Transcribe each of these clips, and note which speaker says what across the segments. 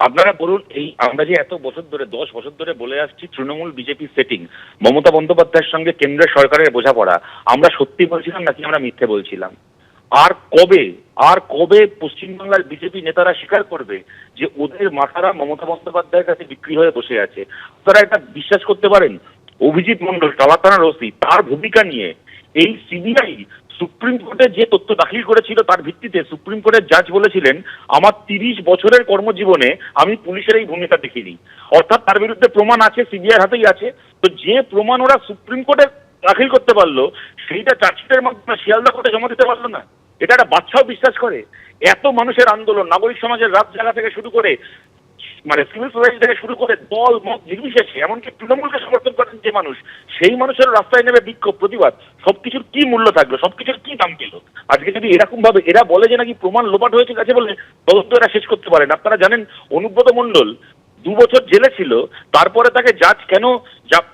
Speaker 1: আপনারা বলুন, এই আমরা যে এত বছর ধরে 10 বছর ধরে বলে আসছি তৃণমূল বিজেপি সেটিং, মমতা বন্দ্যোপাধ্যায়ের সঙ্গে কেন্দ্রের সরকারের বোঝাপড়া, আমরা সত্যি বলছিলাম নাকি আমরা মিথ্যে বলছিলাম? আর কবে আর কবে পশ্চিমবাংলার বিজেপি নেতারা স্বীকার করবে যে ওদের মাথারা মমতা বন্দ্যোপাধ্যায়ের কাছে বিক্রি হয়ে বসে আছে? তারা এটা বিশ্বাস করতে পারেন? অভিজিৎ মন্ডল, টালা থানার ওসি, তার ভূমিকা নিয়ে এই সিবিআই সুপ্রিম কোর্টে যে তথ্য দাখিল করেছিল তার ভিত্তিতে সুপ্রিম কোর্টের জাজ বলেছিলেন আমার 30 বছরের কর্মজীবনে আমি পুলিশের এই ভূমিকা দেখিনি। অর্থাৎ তার বিরুদ্ধে প্রমাণ আছে, সিবিআই হাতেই আছে। তো যে প্রমাণ ওরা সুপ্রিম কোর্টে দাখিল করতে পারলো সেইটা চার্জশিটের মাধ্যমে শিয়ালদা কোর্টে জমা দিতে পারলো না। এটা একটা বাচ্চাও বিশ্বাস করে? এত মানুষের আন্দোলন, নাগরিক সমাজের রাত জায়গা থেকে শুরু করে, মানে সিভিল সোসাইটি থেকে শুরু করে দল মত নির্বিশেষে, এমনকি তৃণমূলকে সমর্থন করেন যে মানুষ, সেই মানুষের রাস্তায় নেমে বিক্ষোভ প্রতিবাদ, সবকিছুর কি মূল্য থাকলো, সবকিছুর কি দাম পেল? আজকে যদি এরকম ভাবে এরা বলে যে নাকি প্রমাণ লোপাট হয়েছে গেছে বলে তদন্ত এরা শেষ করতে পারেন। আপনারা জানেন অনুব্রত মণ্ডল 2 বছর জেলে ছিল, তারপরে তাকে জাজ কেন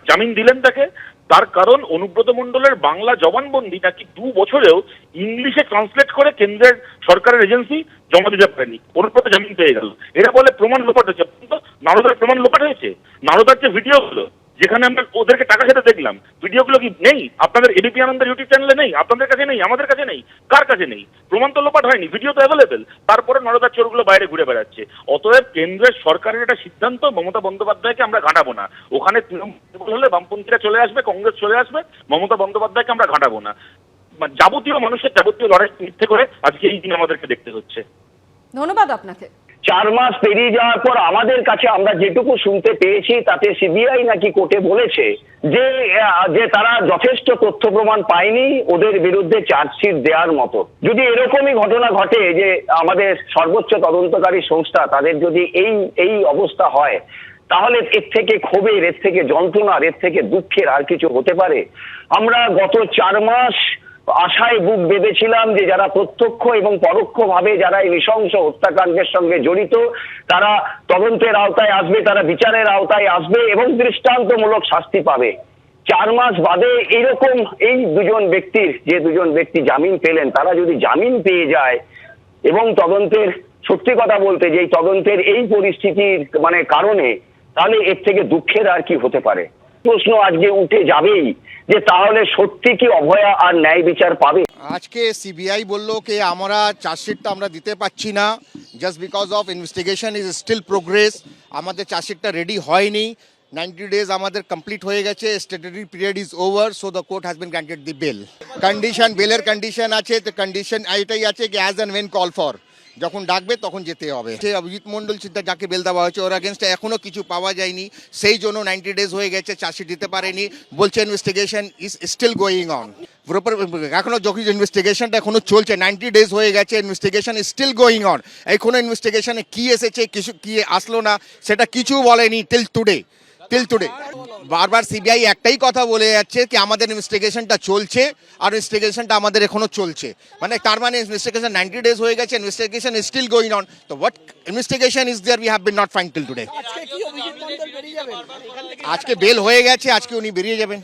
Speaker 1: জামিন দিলেন তাকে? তার কারণ অনুব্রত মণ্ডলের বাংলা জবানবন্দি নাকি 2 বছরেও ইংলিশে ট্রান্সলেট করে কেন্দ্রের সরকারের এজেন্সি জমা দিতে পারেনি। অনুব্রত জামিন পেয়ে গেল। এরা বলে প্রমাণ লোপাট হয়েছে, কিন্তু নারদার প্রমাণ লোপাট হয়েছে। নারদার যে ভিডিওগুলো যেখানে আমরা ওদেরকে টাকা খেতে দেখলাম, ভিডিওগুলো কি নেই? আপনাদের এবিপি আনন্দের ইউটিউব চ্যানেলে নেই? আপনাদের কাছে নেই? আমাদের কাছে নেই? কার কাছে নেই? প্রমাণ তো লোপাট হয়নি, ভিডিও তো অ্যাভেলেবেল। তারপরে নরদার চোরগুলো বাইরে ঘুরে বেড়াচ্ছে। অতএব কেন্দ্রের সরকারের একটা সিদ্ধান্ত, মমতা বন্দ্যোপাধ্যায়কে আমরা ঘাঁটাবো না। ওখানে তৃণমূল হলে বামপন্থীরা চলে আসবে, কংগ্রেস চলে আসবে, মমতা বন্দ্যোপাধ্যায়কে আমরা ঘাঁটাবো না। যাবতীয় মানুষের যাবতীয় লড়াই মিথ্যে করে আজকে এই দিন আমাদেরকে দেখতে হচ্ছে।
Speaker 2: ধন্যবাদ আপনাকে।
Speaker 3: 4 মাস পেরিয়ে যাওয়ার পর আমাদের কাছে আমরা যেটুকু শুনতে পেয়েছি তাতে সিবিআই নাকি কোর্টে বলেছে যে যে তারা যথেষ্ট তথ্য প্রমাণ পায়নি ওদের বিরুদ্ধে চার্জশিট দেওয়ার মতো। যদি এরকমই ঘটনা ঘটে যে আমাদের সর্বোচ্চ তদন্তকারী সংস্থা তাদের যদি এই অবস্থা হয়, তাহলে এর থেকে ক্ষোভের, এর থেকে যন্ত্রণার, এর থেকে দুঃখের আর কিছু হতে পারে? আমরা গত 4 মাস আশায় বুক বেঁধেছিলাম যে যারা প্রত্যক্ষ এবং পরোক্ষভাবে যারা এই নৃশংস হত্যাকাণ্ডের সঙ্গে জড়িত তারা তদন্তের আওতায় আসবে, তারা বিচারের আওতায় আসবে এবং দৃষ্টান্তমূলক শাস্তি পাবে। 4 মাস বাদে এইরকম এই দুজন ব্যক্তি জামিন পেলেন, তারা যদি জামিন পেয়ে যায় এবং তদন্তের, সত্যি কথা বলতে যে তদন্তের এই পরিস্থিতির কারণে, তাহলে এর থেকে দুঃখের আর কি হতে পারে? প্রশ্ন আজকে উঠে যাবেই যে তাহলে সত্যি কি অভয়া আর ন্যায় বিচার পাবে?
Speaker 4: আজকে সিবিআই বললো যে আমরা চার্জশিটটা আমরা দিতে পাচ্ছি না, just because of investigation is still progress. আমাদের চার্জশিটটা রেডি হয়নি, 90 days আমাদের কমপ্লিট হয়ে গেছে, statutory period is over, so the court has been granted the bail. Condition, বেলের কন্ডিশন আছে, তো কন্ডিশন এটাই আছে কি as and when call for, যখন ডাকবে তখন যেতে হবে। সেই অভিজিৎ মন্ডল যাকে বেল দেওয়া হয়েছে ওর আগেনস্টে এখনও কিছু পাওয়া যায়নি, সেই জন্য 90 days হয়ে গেছে, চার্জশিট দিতে পারেনি। বলছে investigation is still going on. এখনো যখন ইনভেস্টিগেশনটা এখনো চলছে, 90 days হয়ে গেছে, investigation is still going on. এখনো ইনভেস্টিগেশনে কি এসেছে, কিছু কি আসলো না, সেটা কিছু বলেনি টিল টুডে। বারবার সিবিআই একটাই কথা বলে যাচ্ছে কি আমাদের ইনভেস্টিগেশনটা চলছে, আর ইনভেস্টিগেশনটা আমাদের এখনো চলছে। তার মানে ইনভেস্টিগেশন 90 days হয়ে গেছে, investigation is still going on. তো what investigation is there we have been not find till today. আজকে বেল হয়ে গেছে, আজকে উনি বেরিয়ে যাবেন।